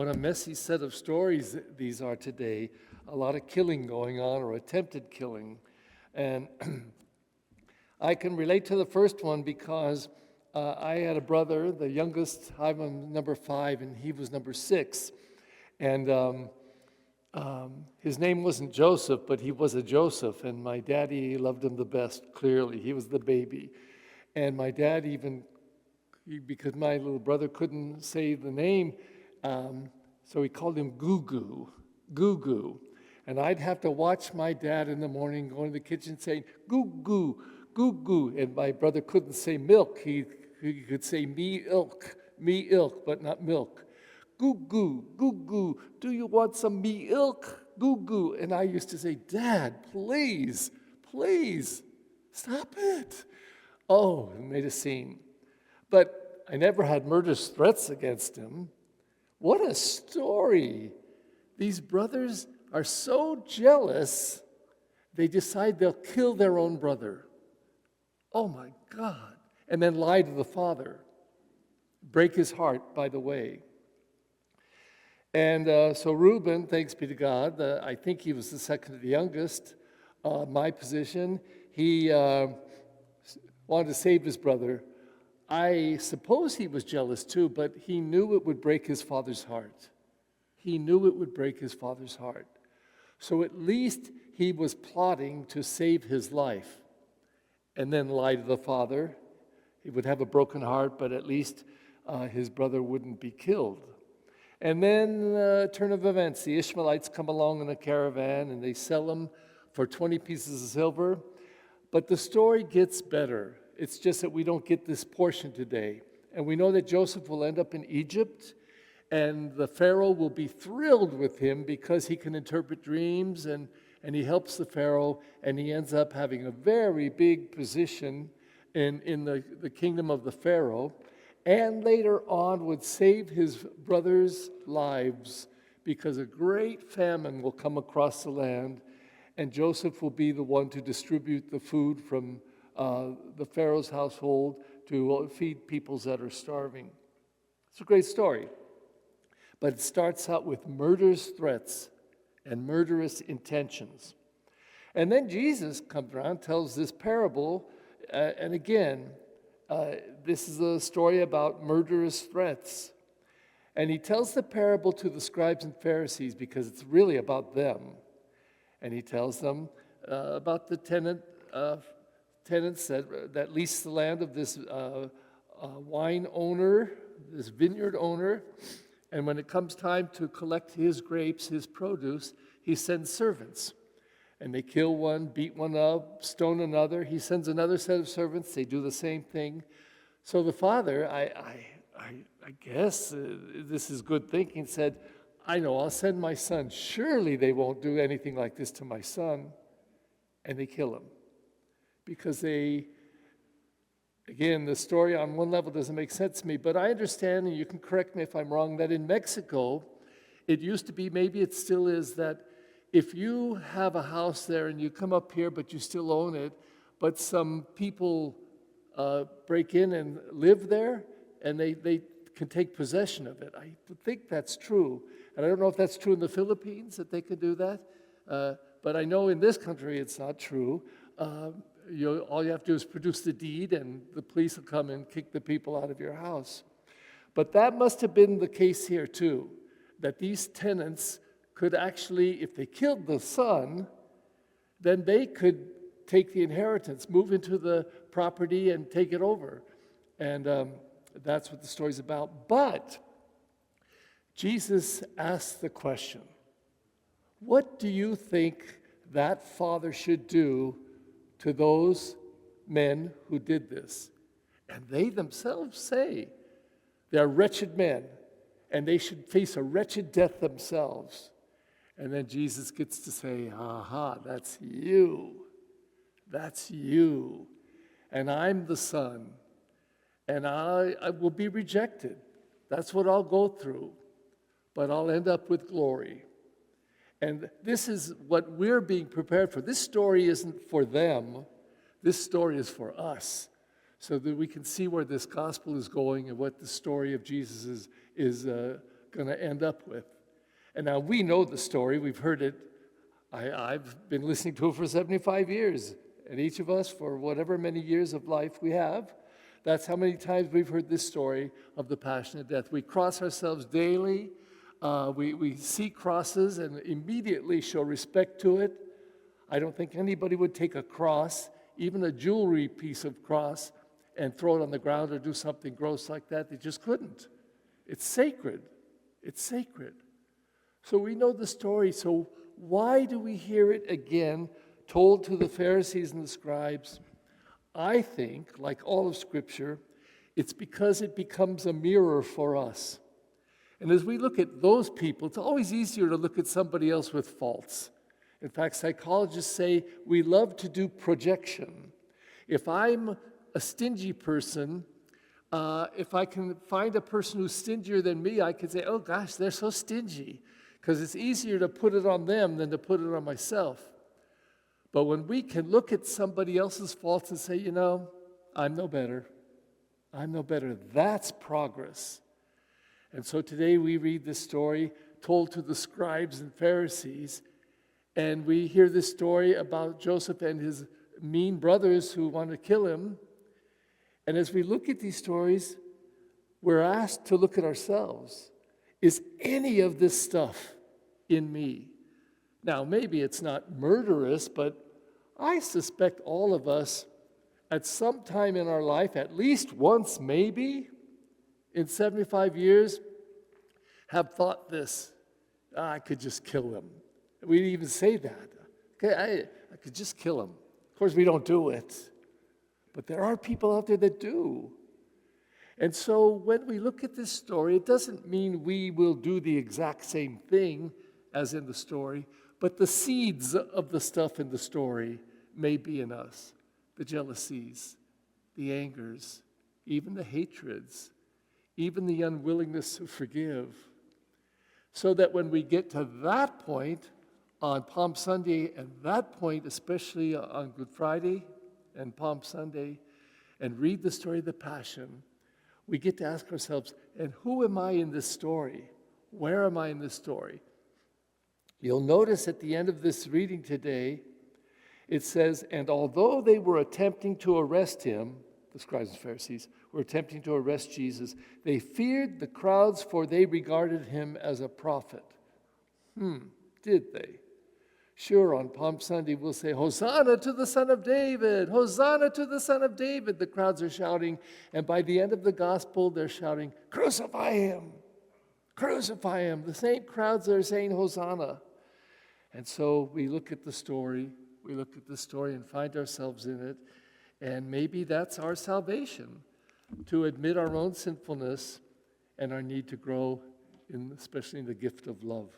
a messy set of stories these are today. A lot of killing going on, or attempted killing. And I can relate to the first one because I had a brother, the youngest. I'm number 5, and he was number 6. And his name wasn't Joseph, but he was a Joseph. And my daddy loved him the best, clearly. He was the baby. And my dad because my little brother couldn't say the name, so he called him Goo Goo. And I'd have to watch my dad in the morning go in the kitchen saying, Goo Goo. And my brother couldn't say milk. He could say me ilk, but not milk. Goo Goo, do you want some me ilk? Goo Goo. And I used to say, Dad, please, stop it. Oh, it made a scene. But I never had murderous threats against him. What a story. These brothers are so jealous, they decide they'll kill their own brother. Oh my God. And then lie to the father. Break his heart, by the way. And so Reuben, thanks be to God, I think he was the second to the youngest, my position. He wanted to save his brother. I suppose he was jealous too, but he knew it would break his father's heart. So at least he was plotting to save his life and then lie to the father. He would have a broken heart, but at least his brother wouldn't be killed. And then, turn of events, the Ishmaelites come along in a caravan and they sell them for 20 pieces of silver. But the story gets better. It's just that we don't get this portion today. And we know that Joseph will end up in Egypt, and the Pharaoh will be thrilled with him because he can interpret dreams, and he helps the Pharaoh, and he ends up having a very big position in the kingdom of the Pharaoh, and later on would save his brothers' lives because a great famine will come across the land, and Joseph will be the one to distribute the food from the Pharaoh's household to feed peoples that are starving. It's a great story. But it starts out with murderous threats and murderous intentions. And then Jesus comes around, tells this parable, and again, this is a story about murderous threats. And he tells the parable to the scribes and Pharisees because it's really about them. And he tells them about the tenants that lease the land of this wine owner, this vineyard owner. And when it comes time to collect his grapes, his produce, he sends servants. And they kill one, beat one up, stone another. He sends another set of servants. They do the same thing. So the father, I guess this is good thinking, said, I know, I'll send my son. Surely they won't do anything like this to my son. And they kill him. Because again, the story on one level doesn't make sense to me, but I understand, and you can correct me if I'm wrong, that in Mexico, it used to be, maybe it still is, that if you have a house there and you come up here but you still own it, but some people break in and live there, and they can take possession of it. I think that's true. And I don't know if that's true in the Philippines, that they can do that. But I know in this country it's not true. All you have to do is produce the deed, and the police will come and kick the people out of your house. But that must have been the case here too, that these tenants could actually, if they killed the son, then they could take the inheritance, move into the property and take it over. And that's what the story's about. But Jesus asked the question, what do you think that father should do to those men who did this? And they themselves say they're wretched men, and they should face a wretched death themselves. And then Jesus gets to say, aha, that's you. That's you. And I'm the son. And I will be rejected. That's what I'll go through. But I'll end up with glory. And this is what we're being prepared for. This story isn't for them. This story is for us, so that we can see where this gospel is going and what the story of Jesus is going to end up with. And now we know the story. We've heard it. I've been listening to it for 75 years. And each of us, for whatever many years of life we have, that's how many times we've heard this story of the Passion and Death. We cross ourselves daily. We see crosses and immediately show respect to it. I don't think anybody would take a cross, even a jewelry piece of cross, and throw it on the ground or do something gross like that. They just couldn't. It's sacred. It's sacred. So we know the story. So why do we hear it again, told to the Pharisees and the scribes? I think, like all of Scripture, it's because it becomes a mirror for us. And as we look at those people, it's always easier to look at somebody else with faults. In fact, psychologists say we love to do projection. If I'm a stingy person, if I can find a person who's stingier than me, I can say, oh gosh, they're so stingy. Because it's easier to put it on them than to put it on myself. But when we can look at somebody else's faults and say, you know, I'm no better. I'm no better. That's progress. And so today we read this story told to the scribes and Pharisees, and we hear this story about Joseph and his mean brothers who want to kill him. And as we look at these stories, we're asked to look at ourselves. Is any of this stuff in me? Now, maybe it's not murderous, but I suspect all of us at some time in our life, at least once maybe, in 75 years, have thought this, I could just kill him. We'd even say that. Okay, I could just kill him. Of course, we don't do it. But there are people out there that do. And so when we look at this story, it doesn't mean we will do the exact same thing as in the story, but the seeds of the stuff in the story may be in us. The jealousies, the angers, even the hatreds, even the unwillingness to forgive. So that when we get to that point on Palm Sunday, and that point especially on Good Friday and Palm Sunday, and read the story of the Passion, we get to ask ourselves, and who am I in this story? Where am I in this story? You'll notice at the end of this reading today, it says, and although they were attempting to arrest him, the scribes and Pharisees were attempting to arrest Jesus, they feared the crowds, for they regarded him as a prophet. Did they? Sure, on Palm Sunday we'll say, Hosanna to the Son of David! Hosanna to the Son of David! The crowds are shouting, and by the end of the gospel they're shouting, crucify him! Crucify him! The same crowds that are saying Hosanna. And so we look at the story, and find ourselves in it, and maybe that's our salvation, to admit our own sinfulness and our need to grow, especially in the gift of love.